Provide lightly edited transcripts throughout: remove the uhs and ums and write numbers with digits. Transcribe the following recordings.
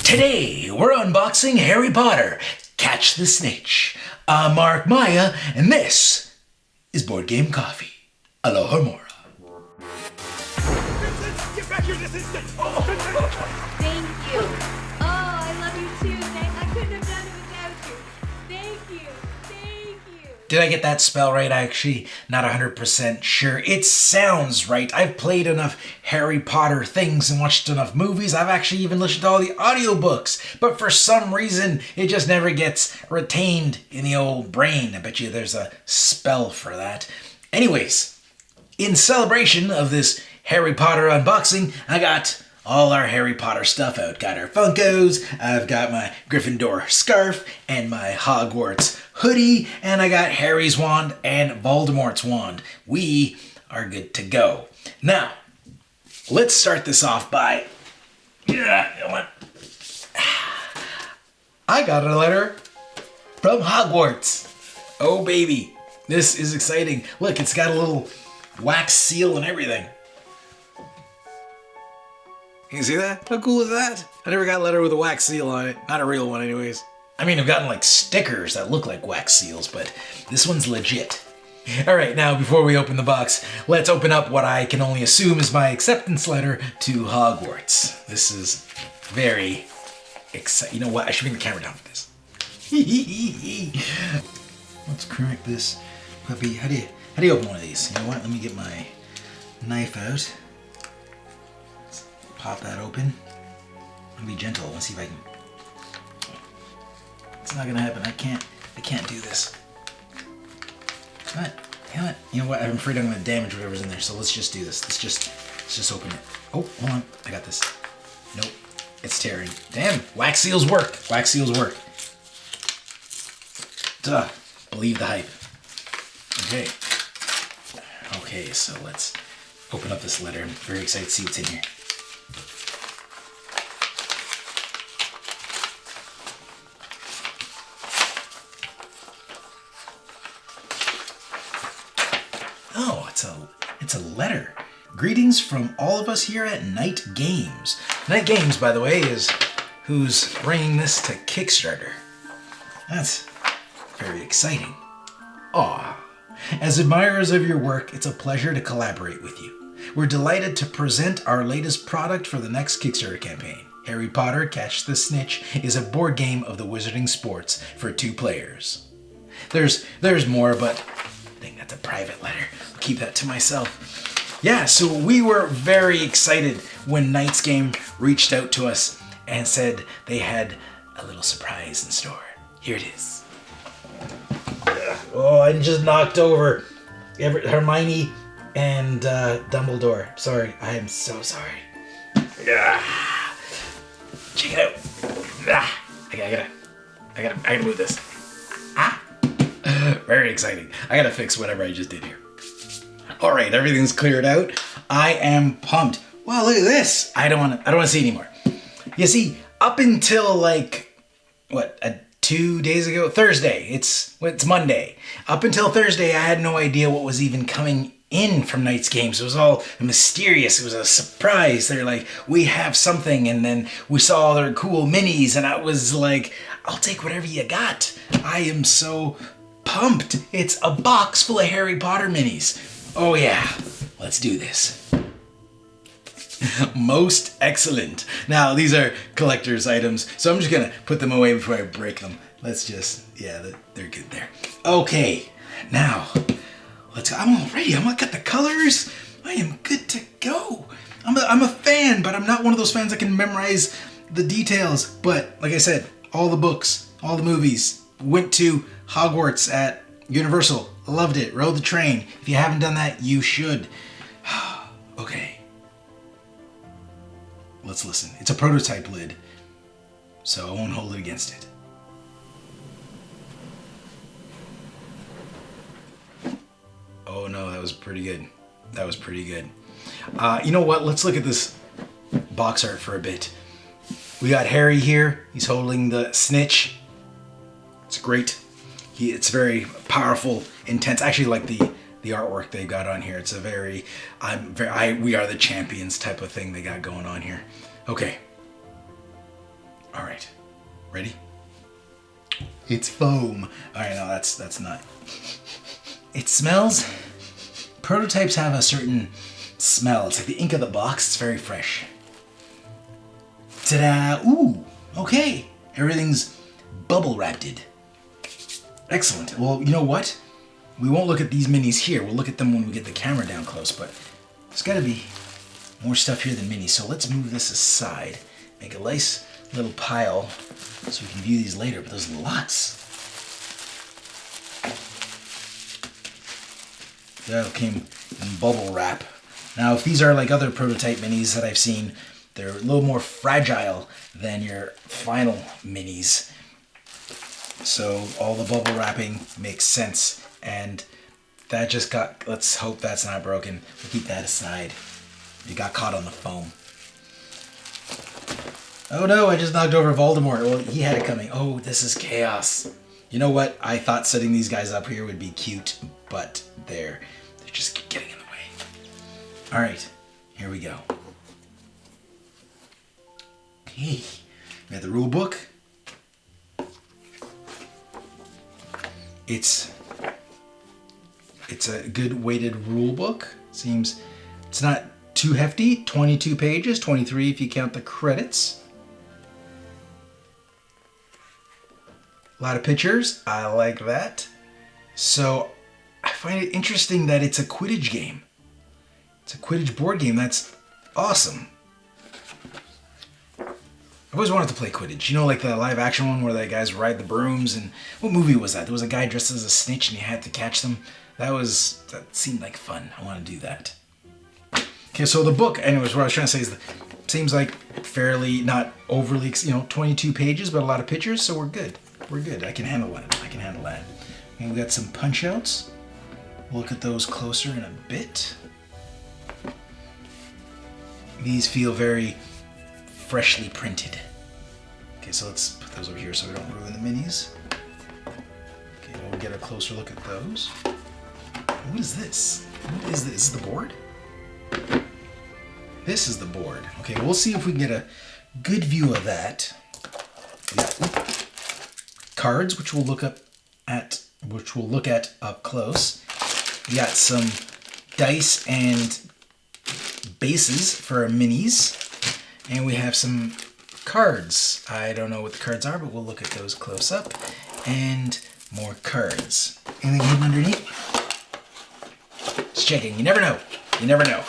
Today, we're unboxing Harry Potter, Catch the Snitch. I'm Mark Maya, and this is Board Game Coffee. Aloha Mora. Get back here this instant! Thank you. Oh, I love you too. I couldn't have done it without you. Thank you. Thank you. Did I get that spell right? I actually not 100% sure. It sounds right. I've played enough Harry Potter things and watched enough movies. I've actually even listened to all the audiobooks. But for some reason, it just never gets retained in the old brain. I bet you there's a spell for that. Anyways, in celebration of this Harry Potter unboxing, I got all our Harry Potter stuff out. Got our Funkos, I've got my Gryffindor scarf, and my Hogwarts hoodie, and I got Harry's wand and Voldemort's wand. We are good to go. Now, let's start this off by... I got a letter from Hogwarts. Oh baby, this is exciting. Look, it's got a little wax seal and everything. You see that? How cool is that? I never got a letter with a wax seal on it. Not a real one anyways. I mean, I've gotten like stickers that look like wax seals, but this one's legit. Alright, now before we open the box, let's open up what I can only assume is my acceptance letter to Hogwarts. This is very exciting. You know what? I should bring the camera down for this. Let's crack this puppy. How do you open one of these? You know what? Let me get my knife out. Pop that open. I'm gonna be gentle. Let's see if I can. It's not gonna happen. I can't do this. What? Damn it. You know what? I'm afraid I'm gonna damage whatever's in there. So let's just do this. Let's just open it. Oh, hold on. I got this. Nope. It's tearing. Damn. Wax seals work. Wax seals work. Duh. Believe the hype. Okay. Okay. So let's open up this letter. I'm very excited to see what's in here. Oh, it's a letter. Greetings from all of us here at Night Games. Night Games, by the way, is who's bringing this to Kickstarter. That's very exciting. Aw. As admirers of your work, it's a pleasure to collaborate with you. We're delighted to present our latest product for the next Kickstarter campaign. Harry Potter Catch the Snitch is a board game of the Wizarding Sports for 2 players. There's more, but I think that's a private letter. I'll keep that to myself. Yeah, so we were very excited when Knight's Game reached out to us and said they had a little surprise in store. Here it is. Oh, I just knocked over Hermione and Dumbledore. Sorry, I am so sorry. Check it out. Okay, I gotta move this. Very exciting. I gotta fix whatever I just did here. All right, everything's cleared out. I am pumped. Wow, look at this. I don't want to see anymore. You see, up until like 2 days ago, Thursday. It's Monday. Up until Thursday, I had no idea what was even coming in from Knight's Games. It was all mysterious. It was a surprise. They're like, we have something, and then we saw all their cool minis, and I was like, I'll take whatever you got. I am so pumped. It's a box full of Harry Potter minis. Oh yeah, let's do this. Most excellent. Now, these are collector's items, so I'm just gonna put them away before I break them. They're good there. Okay, now, let's go. I'm all ready. I'm gonna cut the colors. I am good to go. I'm a fan, but I'm not one of those fans that can memorize the details. But, like I said, all the books, all the movies, went to Hogwarts at Universal. Loved it. Rode the train. If you haven't done that, you should. Okay. Let's listen. It's a prototype lid, so I won't hold it against it. Oh no, that was pretty good. That was pretty good. You know what? Let's look at this box art for a bit. We got Harry here. He's holding the snitch. It's great. It's very powerful, intense. I actually like the artwork they got on here. It's a very, we are the champions type of thing they got going on here. Okay. All right, ready? It's foam. All right, no, that's not. It smells. Prototypes have a certain smell. It's like the ink of the box. It's very fresh. Ta-da! Ooh, okay. Everything's bubble wrapped. Excellent. Well, you know what? We won't look at these minis here. We'll look at them when we get the camera down close, but there's got to be more stuff here than minis. So let's move this aside. Make a nice little pile so we can view these later, but there's lots. That came in bubble wrap. Now, if these are like other prototype minis that I've seen, they're a little more fragile than your final minis. So all the bubble wrapping makes sense. And that just got, let's hope that's not broken. We'll keep that aside. You got caught on the foam. Oh no, I just knocked over Voldemort. Well, he had it coming. Oh, this is chaos. You know what? I thought setting these guys up here would be cute, but they're just getting in the way. All right, here we go. Okay, we got the rule book. It's a good weighted rule book. Seems it's not too hefty. 22 pages, 23 if you count the credits. A lot of pictures. I like that. So I find it interesting that it's a Quidditch game. It's a Quidditch board game. That's awesome. I've always wanted to play Quidditch. You know, like the live action one where the guys ride the brooms. And what movie was that? There was a guy dressed as a snitch and you had to catch them. That seemed like fun. I want to do that. Okay, so the book, anyways, what I was trying to say is that it seems like fairly, not overly, 22 pages, but a lot of pictures, so we're good. We're good. I can handle that. And we got some punch outs. We'll look at those closer in a bit. These feel very freshly printed. Okay, so let's put those over here so we don't ruin the minis. Okay, we'll get a closer look at those. What is this? What is this? Is this the board? This is the board. Okay, we'll see if we can get a good view of that. We got cards, which we'll look at up close. We got some dice and bases for our minis, and we have some cards. I don't know what the cards are, but we'll look at those close up. And more cards. Anything hidden underneath? Just checking. You never know. You never know.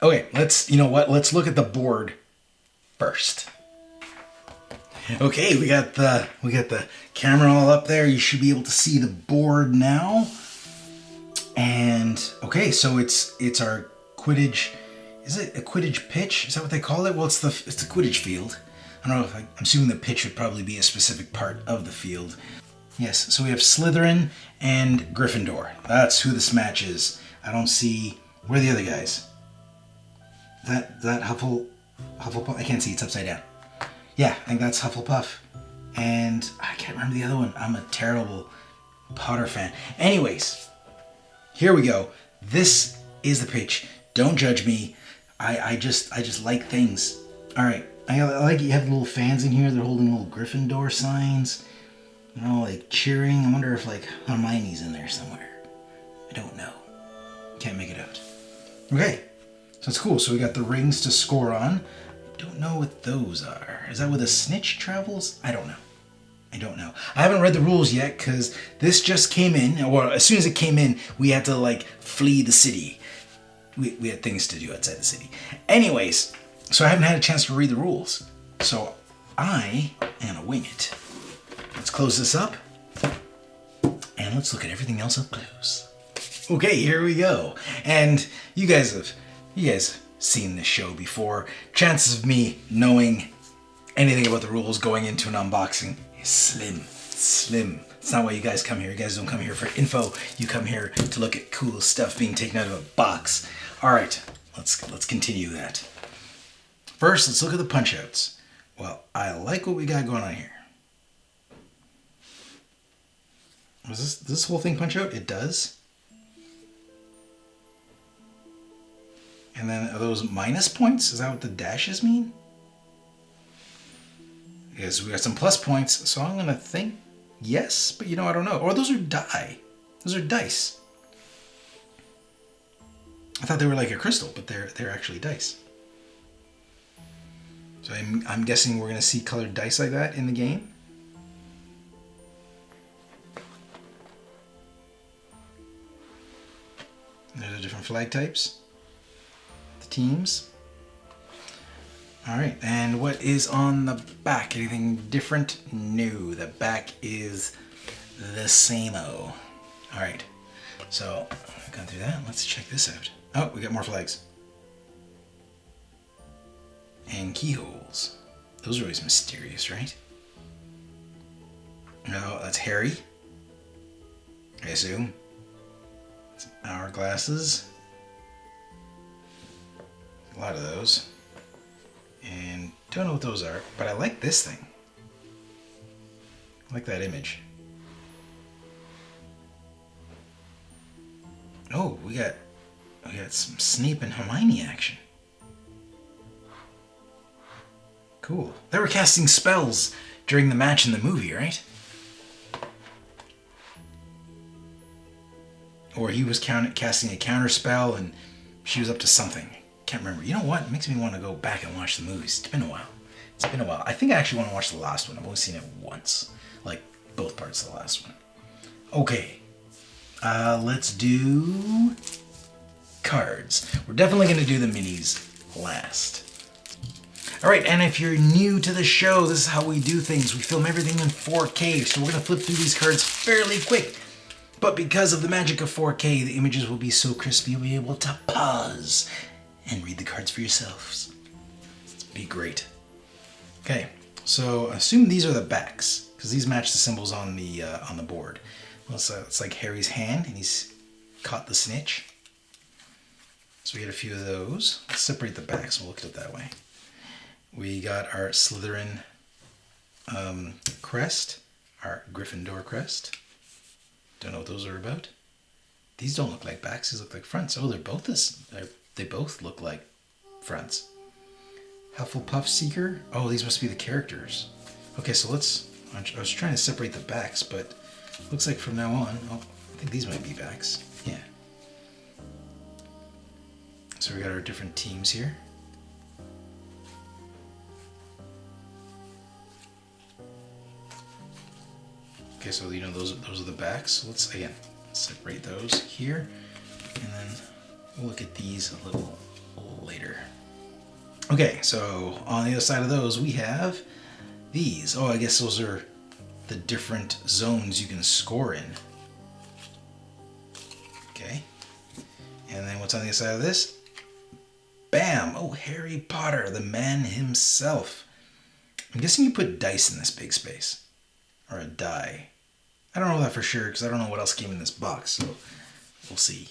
Okay, let's look at the board first. Okay, we got the camera all up there. You should be able to see the board now. And okay, so it's our Quidditch. Is it a Quidditch pitch? Is that what they call it? Well, it's the Quidditch field. I don't know if I'm assuming the pitch would probably be a specific part of the field. Yes, so we have Slytherin and Gryffindor. That's who this match is. I don't see, where are the other guys? That Hufflepuff, I can't see, it's upside down. Yeah, I think that's Hufflepuff. And I can't remember the other one. I'm a terrible Potter fan. Anyways, here we go. This is the pitch. Don't judge me. I just like things. All right, I like you have little fans in here. They're holding little Gryffindor signs. You know, like cheering. I wonder if like Hermione's in there somewhere. I don't know. Can't make it out. Okay, so it's cool. So we got the rings to score on. I don't know what those are. Is that where the snitch travels? I don't know. I haven't read the rules yet because this just came in. Or as soon as it came in, we had to like flee the city. We had things to do outside the city. Anyways, so I haven't had a chance to read the rules. So I am gonna wing it. Let's close this up. And let's look at everything else up close. Okay, here we go. And you guys have seen this show before. Chances of me knowing anything about the rules going into an unboxing is slim. It's not why you guys come here. You guys don't come here for info. You come here to look at cool stuff being taken out of a box. All right, let's continue that. First, let's look at the punch outs. Well, I like what we got going on here. Does this whole thing punch out? It does. And then are those minus points? Is that what the dashes mean? Yes, we got some plus points, so I'm gonna think yes, but you know, I don't know. Or those are die. Those are dice. I thought they were like a crystal, but they're actually dice. So I'm guessing we're gonna see colored dice like that in the game. There's the different flag types, the teams. All right, and what is on the back? Anything different? No, the back is the same-o. All right, so I've gone through that. Let's check this out. Oh, we got more flags. And keyholes. Those are always mysterious, right? No, that's Harry, I assume. Some hourglasses. A lot of those. And don't know what those are, but I like this thing. I like that image. Oh, we got some Snape and Hermione action. Cool. They were casting spells during the match in the movie, right? Or he was casting a counter spell and she was up to something. Can't remember. You know what? It makes me want to go back and watch the movies. It's been a while. It's been a while. I think I actually want to watch the last one. I've only seen it once. Like, both parts of the last one. Okay. Let's do cards. We're definitely going to do the minis last. Alright, and if you're new to the show, this is how we do things. We film everything in 4K, so we're going to flip through these cards fairly quick. But because of the magic of 4K, the images will be so crisp you'll be able to pause and read the cards for yourselves. It'd be great. Okay, so assume these are the backs, because these match the symbols on the board. Well, so it's like Harry's hand, and he's caught the snitch. So we get a few of those. Let's separate the backs, and we'll look at it that way. We got our Slytherin crest, our Gryffindor crest. Don't know what those are about. These don't look like backs, these look like fronts. Oh, they're both this. They both look like fronts. Hufflepuff Seeker. Oh, these must be the characters. Okay, so I was trying to separate the backs, but looks like from now on, oh, I think these might be backs. Yeah. So we got our different teams here. Okay, so you know those are the backs. So let's again separate those here, and then we'll look at these a little later. Okay, so on the other side of those we have these. Oh, I guess those are the different zones you can score in. Okay, and then what's on the other side of this? Bam! Oh, Harry Potter, the man himself. I'm guessing you put dice in this big space, or a die. I don't know that for sure because I don't know what else came in this box, so we'll see.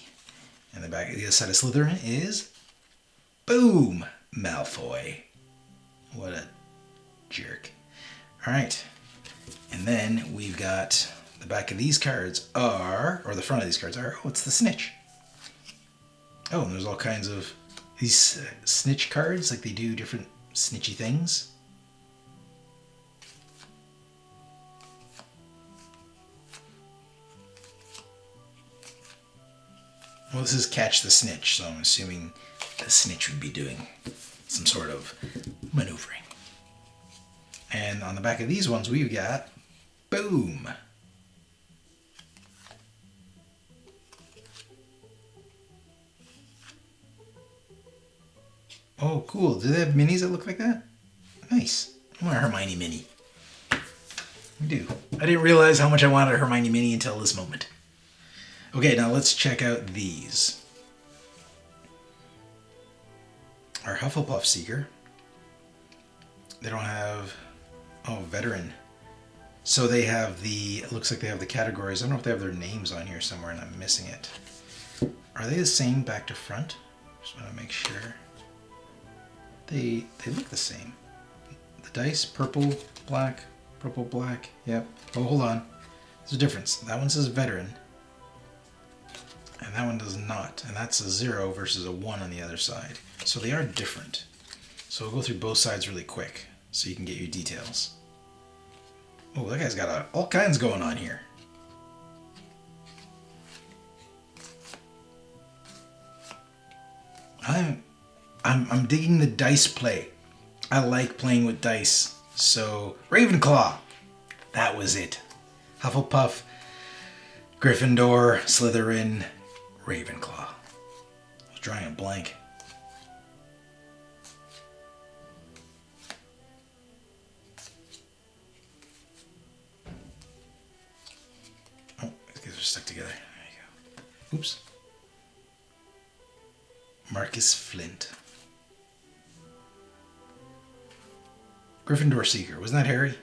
And the other side of Slytherin is, boom, Malfoy. What a jerk. All right, and then we've got the back of these cards or the front of these cards are, oh, it's the snitch. Oh, and there's all kinds of these snitch cards, like they do different snitchy things. Well, this is Catch the Snitch, so I'm assuming the snitch would be doing some sort of maneuvering. And on the back of these ones, we've got, boom. Oh, cool. Do they have minis that look like that? Nice. I want a Hermione mini. I do. I didn't realize how much I wanted a Hermione mini until this moment. Okay, now let's check out these. Our Hufflepuff Seeker. They don't have... Oh, Veteran. So they have the... It looks like they have the categories. I don't know if they have their names on here somewhere and I'm missing it. Are they the same back to front? Just want to make sure. They look the same. The dice, purple, black. Yep. Oh, hold on. There's a difference. That one says Veteran. and that one does not. And that's a 0 versus a 1 on the other side. So they are different. So we'll go through both sides really quick so you can get your details. Oh, that guy's got all kinds going on here. I'm digging the dice play. I like playing with dice. So Ravenclaw, that was it. Hufflepuff, Gryffindor, Slytherin, Ravenclaw. I was drawing a blank. Oh, these guys are stuck together. There you go. Oops. Marcus Flint. Gryffindor Seeker. Wasn't that Harry?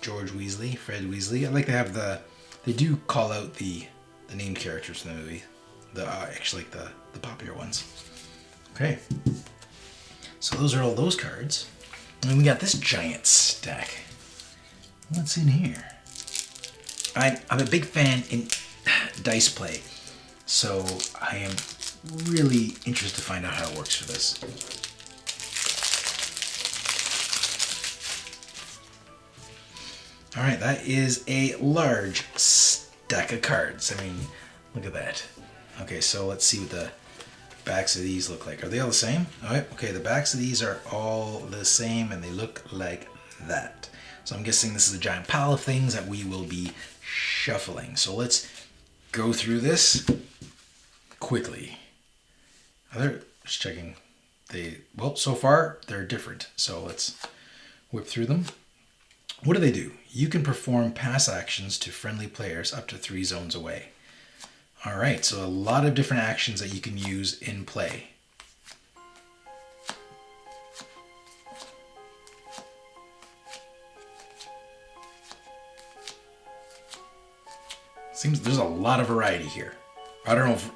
George Weasley, Fred Weasley. I like to have they do call out the named characters in the movie. Actually like the popular ones. Okay. So those are all those cards. And we got this giant stack. What's in here? I'm a big fan in dice play. So I am really interested to find out how it works for this. All right, that is a large stack of cards. I mean, look at that. Okay, so let's see what the backs of these look like. Are they all the same? All right, okay, the backs of these are all the same and they look like that. So I'm guessing this is a giant pile of things that we will be shuffling. So let's go through this quickly. Just checking. Well, so far they're different. So let's whip through them. What do they do? You can perform pass actions to friendly players up to 3 zones away. All right, so a lot of different actions that you can use in play. Seems there's a lot of variety here. I don't know if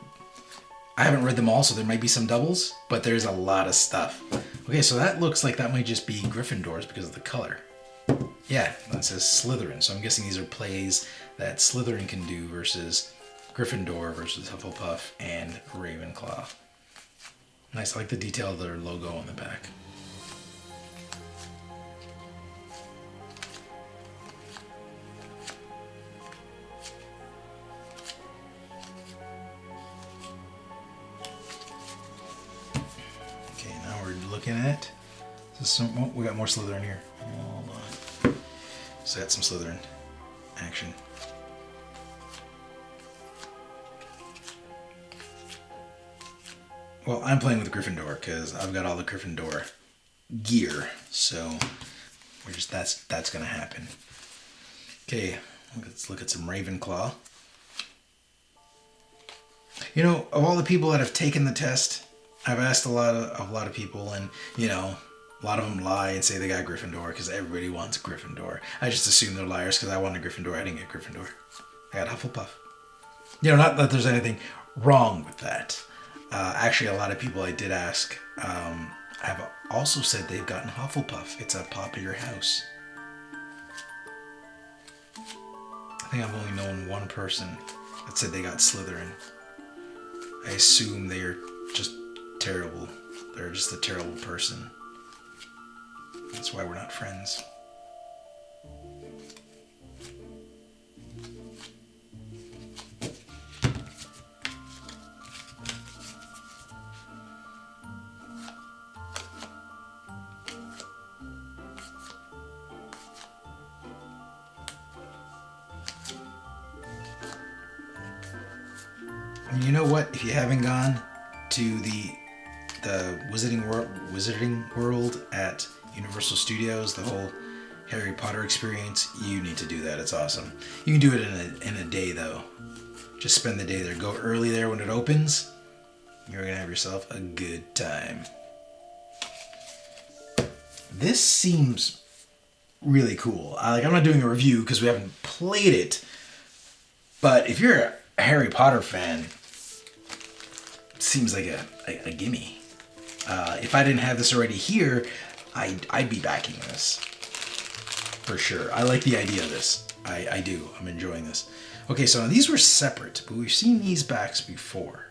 I haven't read them all, so there might be some doubles, but there's a lot of stuff. Okay, so that looks like that might just be Gryffindors because of the color. Yeah, that says Slytherin, so I'm guessing these are plays that Slytherin can do versus Gryffindor versus Hufflepuff and Ravenclaw. Nice, I like the detail of their logo on the back. Okay, now we're looking at we got more Slytherin here. Hold on. So I got some Slytherin action. Well, I'm playing with Gryffindor because I've got all the Gryffindor gear, so that's gonna happen. Okay, let's look at some Ravenclaw. You know, of all the people that have taken the test, I've asked a lot of people, and you know, a lot of them lie and say they got Gryffindor because everybody wants Gryffindor. I just assume they're liars because I wanted Gryffindor. I didn't get Gryffindor. I got Hufflepuff. You know, not that there's anything wrong with that. Actually, a lot of people I did ask have also said they've gotten Hufflepuff. It's a popular house. I think I've only known one person that said they got Slytherin. I assume they're just terrible. They're just a terrible person. That's why we're not friends. And you know what? If you haven't gone to the Wizarding World at Universal Studios, the whole Harry Potter experience, you need to do that. It's awesome. You can do it in a day though. Just spend the day there. Go early there when it opens. You're gonna have yourself a good time. This seems really cool. I'm not doing a review because we haven't played it, but if you're a Harry Potter fan, it seems like a gimme. If I didn't have this already here, I'd be backing this for sure. I like the idea of this. I do. I'm enjoying this. Okay, so these were separate, but we've seen these backs before.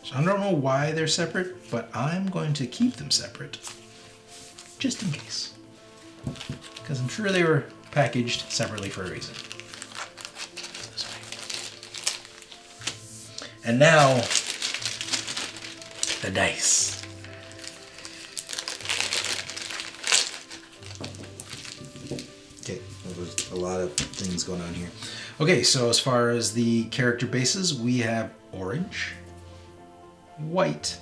So I don't know why they're separate, but I'm going to keep them separate. Just in case. Because I'm sure they were packaged separately for a reason. This way. And now, the dice. Okay, there's a lot of things going on here. Okay, so as far as the character bases, we have orange, white,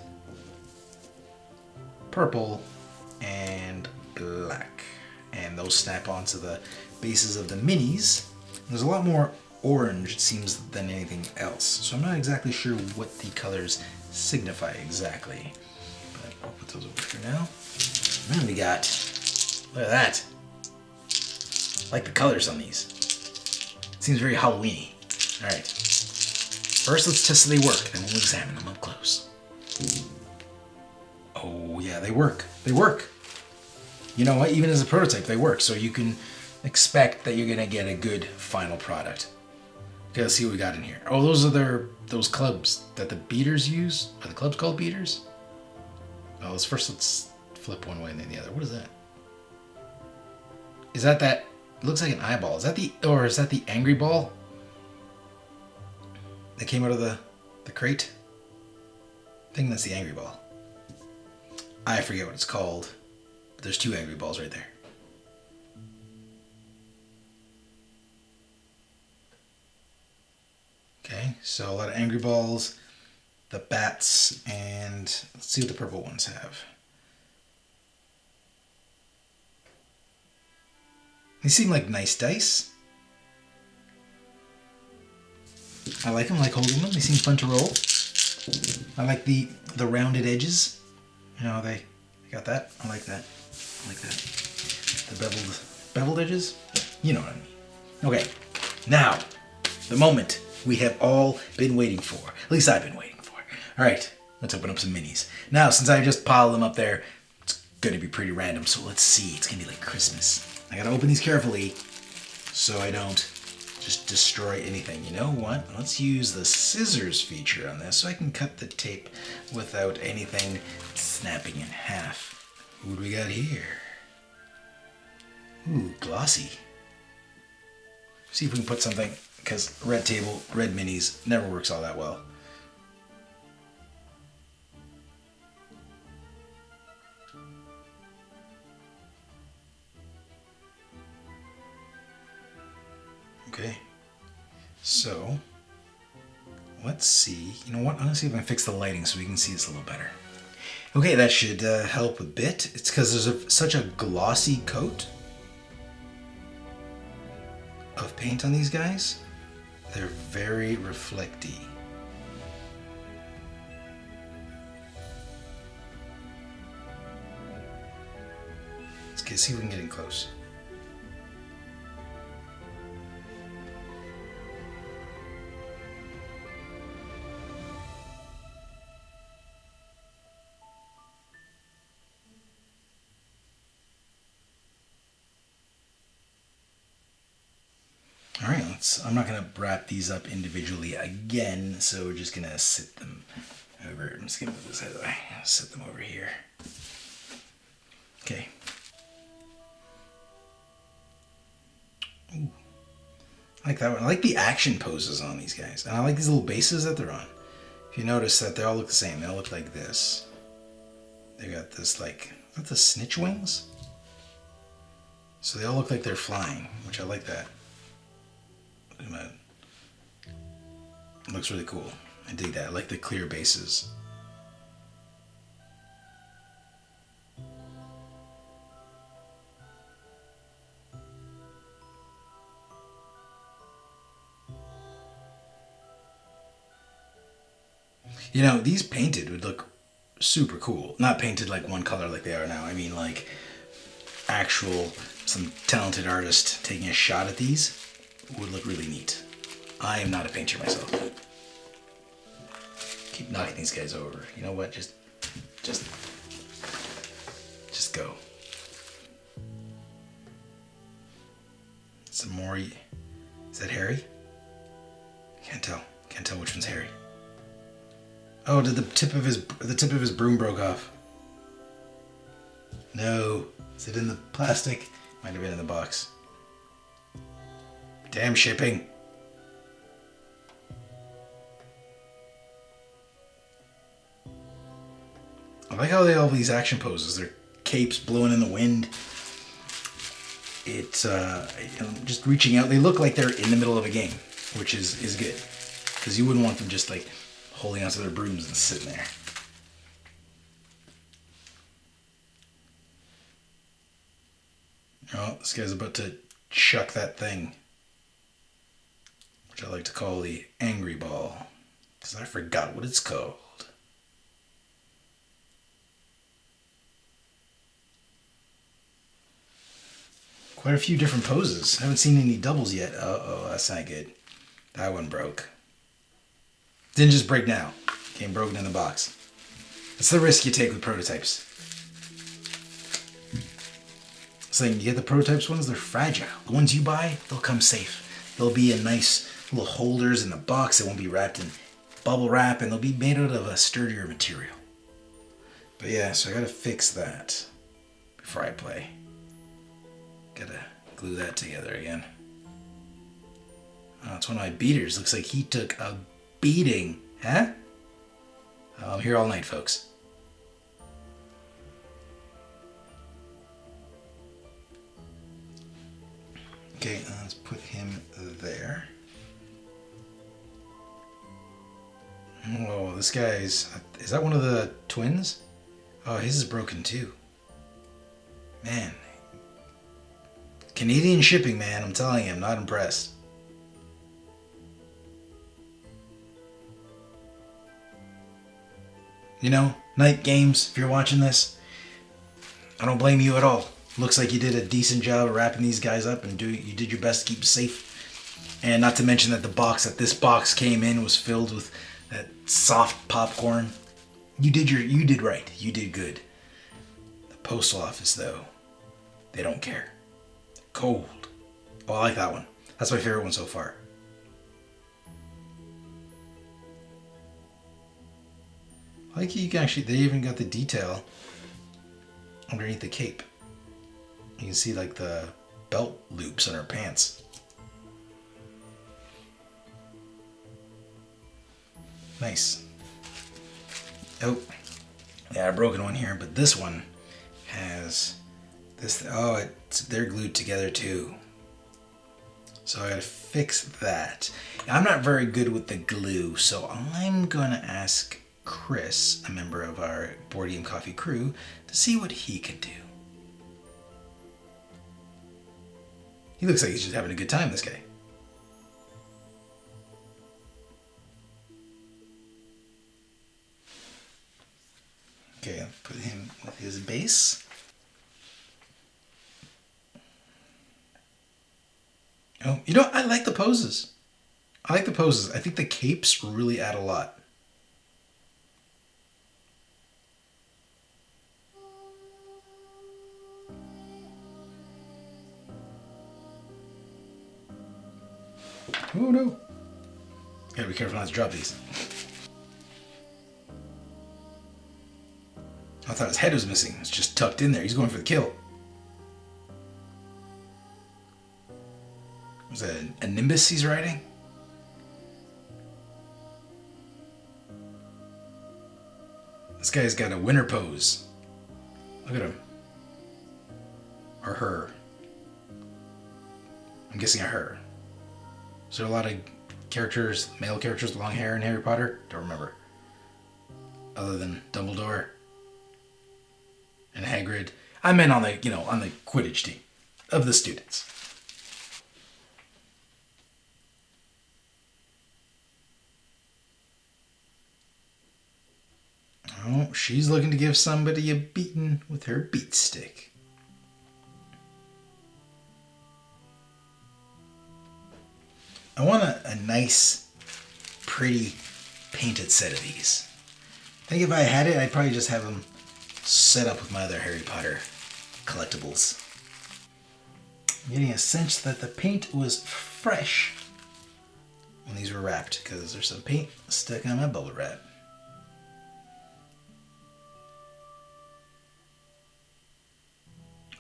purple, and black. And those snap onto the bases of the minis. There's a lot more orange, it seems, than anything else. So I'm not exactly sure what the colors signify exactly. But I'll put those over for now. And then we got, look at that. I like the colors on these. It seems very Halloween-y. All right. First, let's test that they work, then we'll examine them up close. Oh yeah, they work. They work. You know what? Even as a prototype, they work. So you can expect that you're gonna get a good final product. Okay, let's see what we got in here. Oh, those are those clubs that the beaters use. Are the clubs called beaters? Oh, let's flip one way and then the other. What is that? Is that? It looks like an eyeball. Is that the angry ball that came out of the crate? I think that's the angry ball. I forget what it's called. But there's two angry balls right there. Okay, so a lot of angry balls, the bats, and let's see what the purple ones have. They seem like nice dice. I like them, I like holding them. They seem fun to roll. I like the rounded edges. You know, they got that. I like that. I like that. The beveled edges. You know what I mean. Okay, now the moment we have all been waiting for. At least I've been waiting for. All right, let's open up some minis. Now, since I just piled them up there, it's gonna be pretty random. So let's see. It's gonna be like Christmas. I gotta open these carefully so I don't just destroy anything. You know what? Let's use the scissors feature on this so I can cut the tape without anything snapping in half. Who do we got here? Ooh, glossy. See if we can put something, because red table, red minis never works all that well. Okay, so let's see. You know what? I'm gonna see if I can fix the lighting so we can see this a little better. Okay, that should help a bit. It's because there's such a glossy coat of paint on these guys. They're very reflecty. Let's see if we can get in close. All right, I'm not gonna wrap these up individually again, so we're just gonna sit them over. I'm just gonna move this out of the way. Sit them over here. Okay. Ooh. I like that one. I like the action poses on these guys. And I like these little bases that they're on. If you notice that they all look the same. They all look like this. They got this like, is that the snitch wings? So they all look like they're flying, which I like that. It looks really cool. I dig that. I like the clear bases. You know, these painted would look super cool. Not painted like one color like they are now. I mean like actual, some talented artist taking a shot at these would look really neat. I am not a painter myself. Keep knocking these guys over. You know what? Just go. Some more. Is that Harry? Can't tell. Can't tell which one's Harry. Oh, did the tip of his broom broke off? No. Is it in the plastic? Might have been in the box. Damn shipping. I like how they all these action poses. Their capes blowing in the wind. It's just reaching out. They look like they're in the middle of a game, which is good, because you wouldn't want them just like holding onto their brooms and sitting there. Oh, this guy's about to chuck that thing, which I like to call the angry ball, because I forgot what it's called. Quite a few different poses. I haven't seen any doubles yet. Uh-oh, that's not good. That one broke. Didn't just break now. Came broken in the box. That's the risk you take with prototypes. Saying you get the prototypes ones, they're fragile. The ones you buy, they'll come safe. They'll be in nice little holders in the box. They won't be wrapped in bubble wrap, and they'll be made out of a sturdier material. But yeah, so I gotta fix that before I play. Gotta glue that together again. Oh, it's one of my beaters. Looks like he took a beating. Huh? I'm here all night, folks. Okay, let's put him there. Oh, this guy's... Is that one of the twins? Oh, his is broken too. Man. Canadian shipping, man. I'm telling you, I'm not impressed. You know, Night Games, if you're watching this, I don't blame you at all. Looks like you did a decent job of wrapping these guys up, and you did your best to keep them safe. And not to mention that this box came in was filled with that soft popcorn. You did right. You did good. The postal office, though, they don't care. Cold. Oh, I like that one. That's my favorite one so far. I like you can actually, they even got the detail underneath the cape. You can see like the belt loops on her pants. Nice. Oh, yeah, a broken one here, but this one has this. Oh, they're glued together too. So I gotta fix that. I'm not very good with the glue, so I'm gonna ask Chris, a member of our Board Game Coffee crew, to see what he can do. He looks like he's just having a good time, this guy. Okay, I'll put him with his base. Oh, you know, I like the poses. I like the poses. I think the capes really add a lot. Oh no. Gotta be careful not to drop these. I thought his head was missing. It's just tucked in there. He's going for the kill. Was that a Nimbus he's riding? This guy's got a winner pose. Look at him. Or her. I'm guessing a her. Is there a lot of characters, male characters with long hair in Harry Potter? Don't remember. Other than Dumbledore and Hagrid. I meant on the, on the Quidditch team of the students. Oh, she's looking to give somebody a beating with her beat stick. I want a nice, pretty, painted set of these. I think if I had it, I'd probably just have them set up with my other Harry Potter collectibles. I'm getting a sense that the paint was fresh when these were wrapped, because there's some paint stuck on my bubble wrap.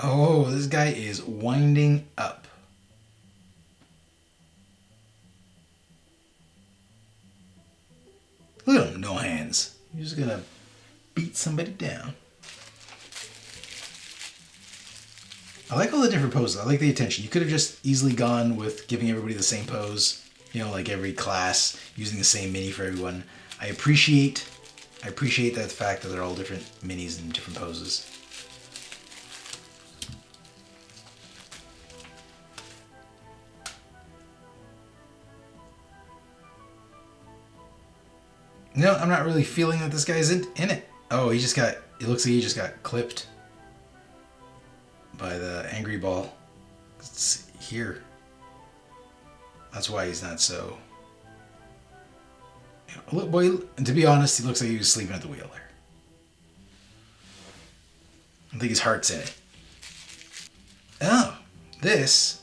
Oh, this guy is winding up. Look at him, no hands. He's just gonna beat somebody down. I like all the different poses. I like the attention. You could have just easily gone with giving everybody the same pose. You know, like every class, using the same mini for everyone. I appreciate that fact that they're all different minis and different poses. No, I'm not really feeling that this guy's in it. Oh, it looks like he just got clipped by the angry ball. It's here. That's why he's not so... Look, boy, to be honest, he looks like he was sleeping at the wheel there. I think his heart's in it. Oh, this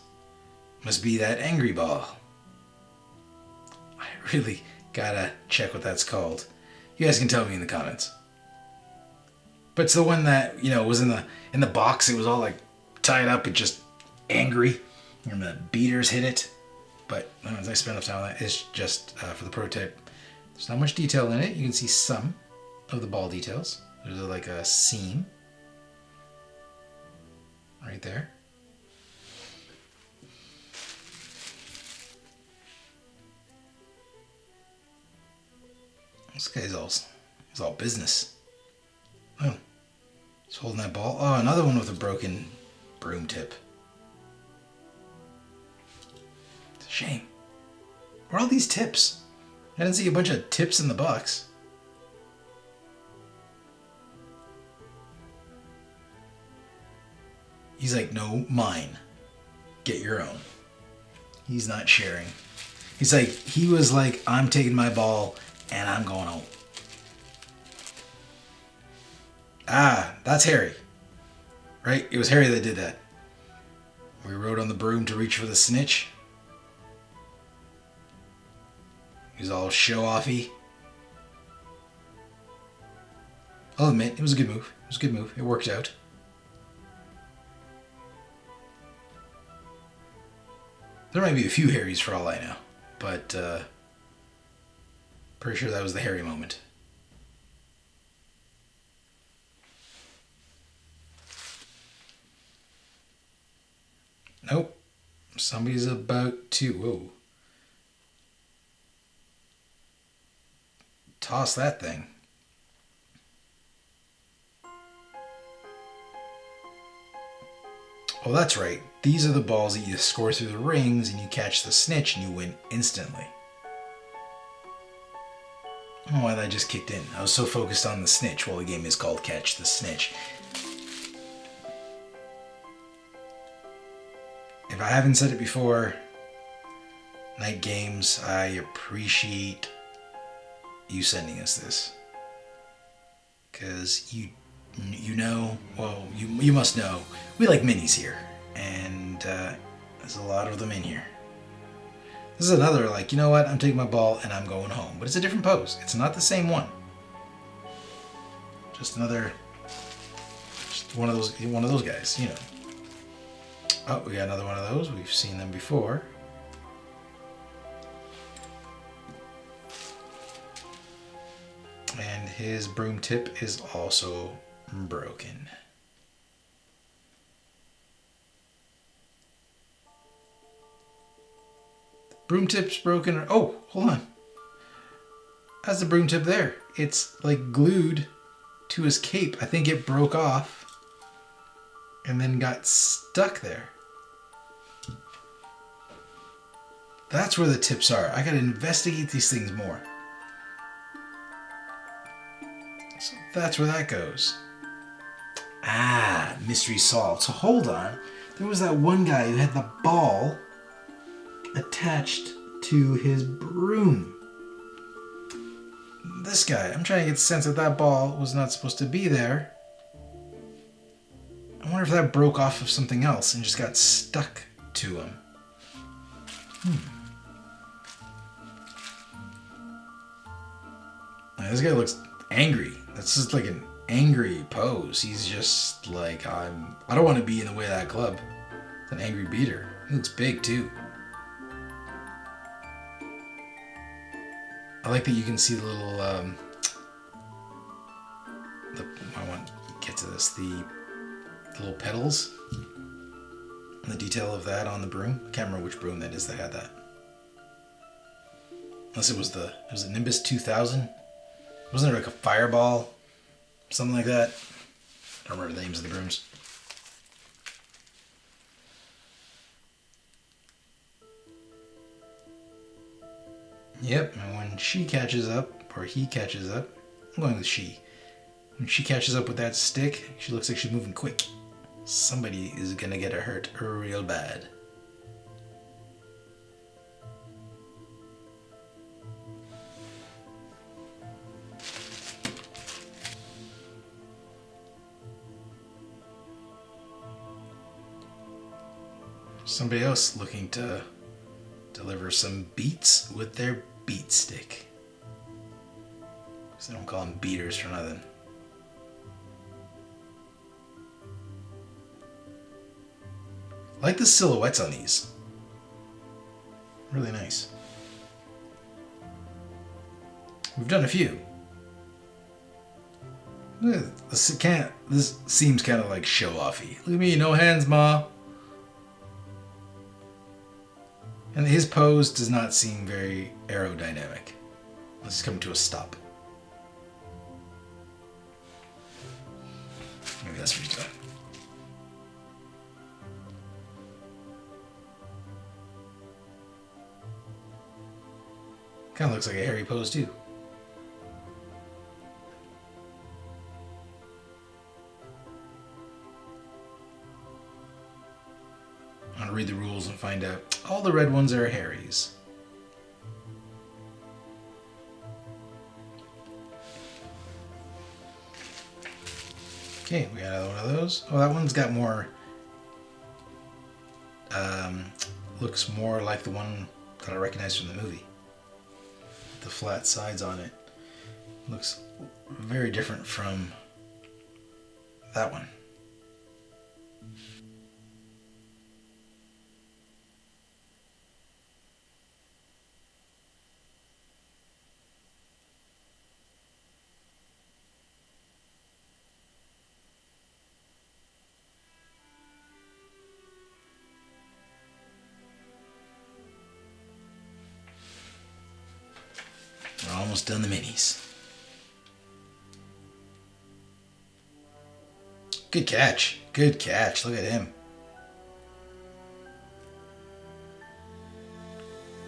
must be that angry ball. I really gotta check what that's called. You guys can tell me in the comments. But it's the one that, was in the box. It was all like tied up and just angry. And the beaters hit it. But as I spend enough time on that, it's just for the prototype. There's not much detail in it. You can see some of the ball details. There's like a seam right there. This guy's all business. Oh, he's holding that ball. Oh, another one with a broken broom tip. It's a shame. Where are all these tips? I didn't see a bunch of tips in the box. He's like, no, mine. Get your own. He's not sharing. He was like, I'm taking my ball and I'm going home. Ah, that's Harry. Right? It was Harry that did that. We rode on the broom to reach for the snitch. He was all show-offy. I'll admit, it was a good move. It was a good move. It worked out. There might be a few Harrys for all I know, but pretty sure that was the Harry moment. Nope. Somebody's about to... Whoa. Toss that thing. Oh, that's right. These are the balls that you score through the rings and you catch the snitch and you win instantly. I don't know why that just kicked in. I was so focused on the snitch. Well, the game is called Catch the Snitch. If I haven't said it before, Night Games, I appreciate you sending us this. Because you must know, we like minis here. And there's a lot of them in here. This is another, like, you know what, I'm taking my ball and I'm going home. But it's a different pose. It's not the same one. Just one of those guys, you know. Oh, we got another one of those. We've seen them before. And his broom tip is also broken. Broom tip's broken. Oh, hold on. That's the broom tip there. It's like glued to his cape. I think it broke off and then got stuck there. That's where the tips are. I gotta investigate these things more. So that's where that goes. Ah, mystery solved. So hold on. There was that one guy who had the ball attached to his broom. This guy, I'm trying to get the sense that that ball was not supposed to be there. I wonder if that broke off of something else and just got stuck to him. Now, this guy looks angry. That's just like an angry pose. He's just like, I don't want to be in the way of that club. It's an angry beater. He looks big too. I like that you can see the little, I want to get to this, the little petals. And the detail of that on the broom. I can't remember which broom that is that had that. Unless it was the Nimbus 2000. Wasn't there like a Fireball? Something like that. I don't remember the names of the brooms. Yep, and when she catches up, or he catches up, I'm going with she. When she catches up with that stick, she looks like she's moving quick. Somebody is gonna get hurt real bad. Somebody else looking to deliver some beats with their beat stick. So they don't call them beaters for nothing. I like the silhouettes on these. Really nice. We've done a few. This seems kind of like show-offy. Look at me, no hands, ma. And his pose does not seem very aerodynamic. Let's just come to a stop. Maybe that's what he's doing. Kind of looks like a hairy pose too. I'm gonna read the rules and find out. All the red ones are Harry's. Okay, we got another one of those. Oh, that one's got more. Looks more like the one that I recognize from the movie. The flat sides on it. Looks very different from that one. We're almost done the minis. Good catch. Good catch. Look at him.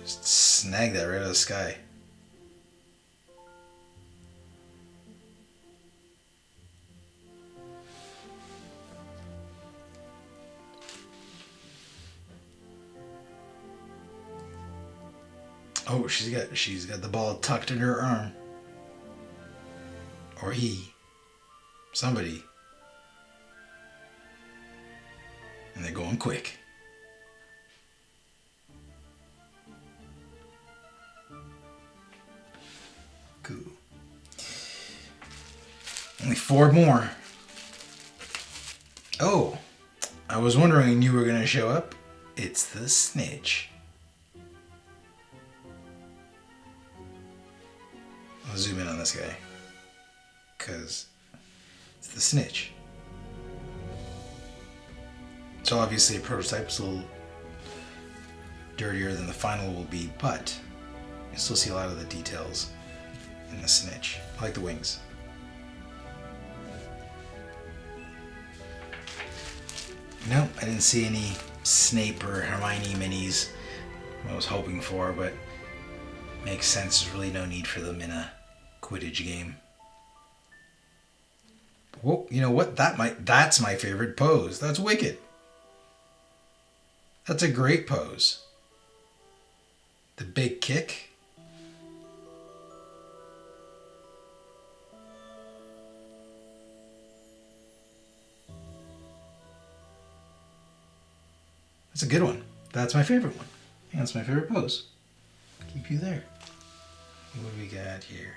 Just snag that right out of the sky. Oh, she's got the ball tucked in her arm. Or he. Somebody. And they're going quick. Cool. Only 4 more. Oh, I was wondering you were gonna show up. It's the snitch. I'll zoom in on this guy. Because it's the snitch. So obviously a prototype's a little dirtier than the final will be, but you still see a lot of the details in the snitch. I like the wings. Nope, I didn't see any Snape or Hermione minis I was hoping for, but makes sense. There's really no need for them in a Quidditch game. Whoa, you know what? That's my favorite pose. That's wicked. That's a great pose. The big kick. That's a good one. That's my favorite one. And that's my favorite pose. Keep you there. What do we got here?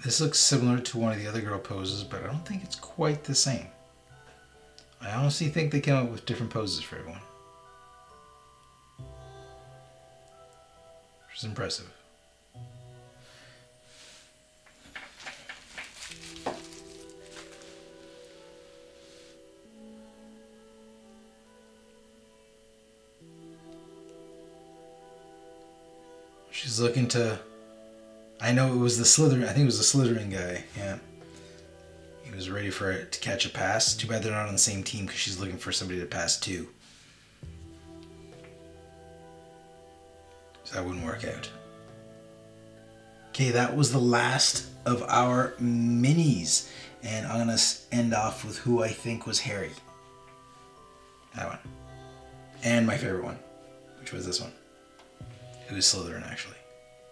This looks similar to one of the other girl poses, but I don't think it's quite the same. I honestly think they came up with different poses for everyone. Which is impressive. She's looking to... I know it was the Slytherin... I think it was the Slytherin guy. Yeah. He was ready for it to catch a pass. Too bad they're not on the same team because she's looking for somebody to pass to. So that wouldn't work out. Okay, that was the last of our minis. And I'm going to end off with who I think was Harry. That one. And my favorite one, which was this one. It was Slytherin, actually.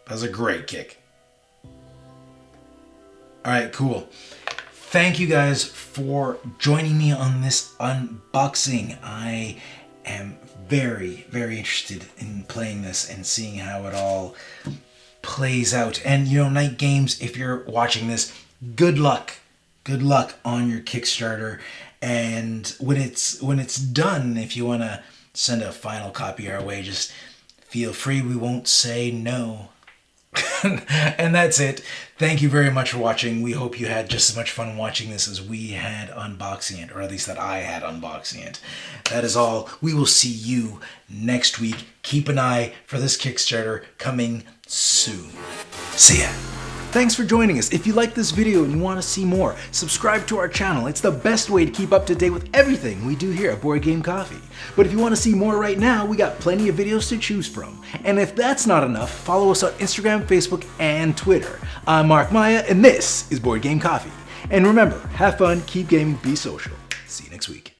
That was a great kick. Alright, cool. Thank you guys for joining me on this unboxing. I am very, very interested in playing this and seeing how it all plays out. And, you know, Night Games, if you're watching this, good luck. Good luck on your Kickstarter. And when it's done, if you want to send a final copy our way, just feel free. We won't say no. And that's it. Thank you very much for watching. We hope you had just as much fun watching this as we had unboxing it, or at least that I had unboxing it. That is all. We will see you next week. Keep an eye for this Kickstarter coming soon. See ya. Thanks for joining us. If you like this video and you want to see more, subscribe to our channel. It's the best way to keep up to date with everything we do here at Board Game Coffee. But if you want to see more right now, we got plenty of videos to choose from. And if that's not enough, follow us on Instagram, Facebook, and Twitter. I'm Mark Maya, and this is Board Game Coffee. And remember, have fun, keep gaming, be social. See you next week.